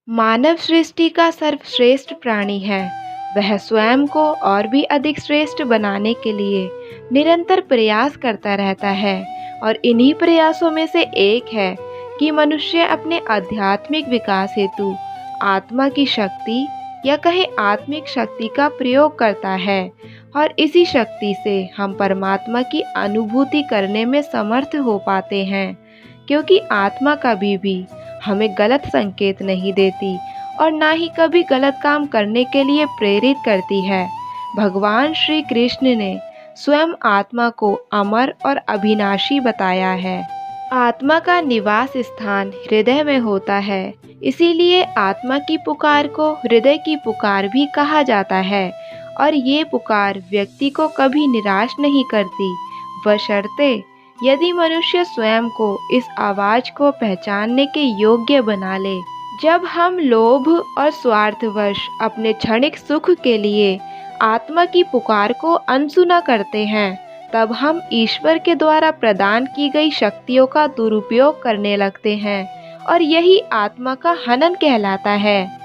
मानव सृष्टि का सर्वश्रेष्ठ प्राणी है। वह स्वयं को और भी अधिक श्रेष्ठ बनाने के लिए निरंतर प्रयास करता रहता है और इन्हीं प्रयासों में से एक है कि मनुष्य अपने आध्यात्मिक विकास हेतु आत्मा की शक्ति या कहे आत्मिक शक्ति का प्रयोग करता है और इसी शक्ति से हम परमात्मा की अनुभूति करने में समर्थ हो पाते हैं, क्योंकि आत्मा कभी भी हमें गलत संकेत नहीं देती और ना ही कभी गलत काम करने के लिए प्रेरित करती है। भगवान श्री कृष्ण ने स्वयं आत्मा को अमर और अविनाशी बताया है। आत्मा का निवास स्थान हृदय में होता है, इसीलिए आत्मा की पुकार को हृदय की पुकार भी कहा जाता है और ये पुकार व्यक्ति को कभी निराश नहीं करती, बशर्ते यदि मनुष्य स्वयं को इस आवाज को पहचानने के योग्य बना ले। जब हम लोभ और स्वार्थवश अपने क्षणिक सुख के लिए आत्मा की पुकार को अनसुना करते हैं, तब हम ईश्वर के द्वारा प्रदान की गई शक्तियों का दुरुपयोग करने लगते हैं और यही आत्मा का हनन कहलाता है।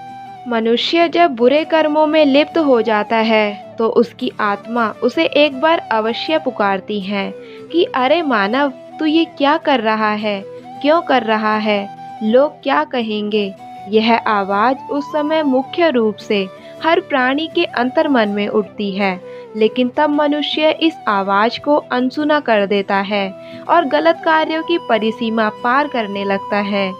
मनुष्य जब बुरे कर्मों में लिप्त हो जाता है तो उसकी आत्मा उसे एक बार अवश्य पुकारती है कि अरे मानव, तू ये क्या कर रहा है, क्यों कर रहा है, लोग क्या कहेंगे। यह आवाज़ उस समय मुख्य रूप से हर प्राणी के अंतर्मन में उठती है, लेकिन तब मनुष्य इस आवाज़ को अनसुना कर देता है और गलत कार्यों की परिसीमा पार करने लगता है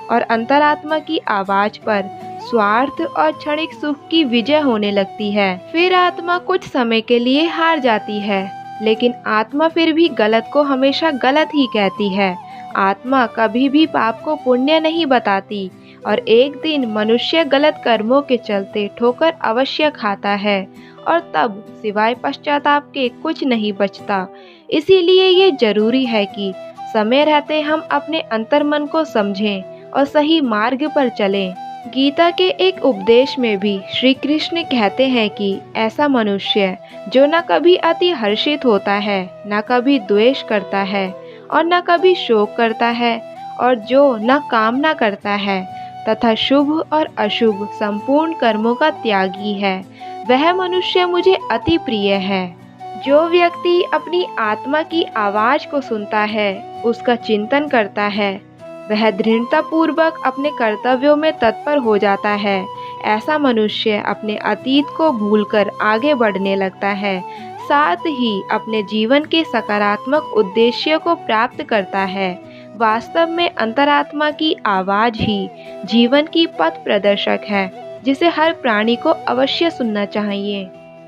और अंतरात्मा की आवाज़ पर स्वार्थ और क्षणिक सुख की विजय होने लगती है। फिर आत्मा कुछ समय के लिए हार जाती है, लेकिन आत्मा फिर भी गलत को हमेशा गलत ही कहती है। आत्मा कभी भी पाप को पुण्य नहीं बताती और एक दिन मनुष्य गलत कर्मों के चलते ठोकर अवश्य खाता है और तब सिवाय पश्चाताप के कुछ नहीं बचता। इसीलिए ये जरूरी है कि समय रहते हम अपने अंतर्मन को समझें और सही मार्ग पर चलें। गीता के एक उपदेश में भी श्री कृष्ण कहते हैं कि ऐसा मनुष्य जो न कभी अति हर्षित होता है, न कभी द्वेष करता है और न कभी शोक करता है और जो न कामना करता है तथा शुभ और अशुभ संपूर्ण कर्मों का त्यागी है, वह मनुष्य मुझे अति प्रिय है। जो व्यक्ति अपनी आत्मा की आवाज़ को सुनता है, उसका चिंतन करता है, वह दृढ़तापूर्वक अपने कर्तव्यों में तत्पर हो जाता है। ऐसा मनुष्य अपने अतीत को भूलकर आगे बढ़ने लगता है, साथ ही अपने जीवन के सकारात्मक उद्देश्य को प्राप्त करता है। वास्तव में अंतरात्मा की आवाज़ ही जीवन की पथ प्रदर्शक है, जिसे हर प्राणी को अवश्य सुनना चाहिए।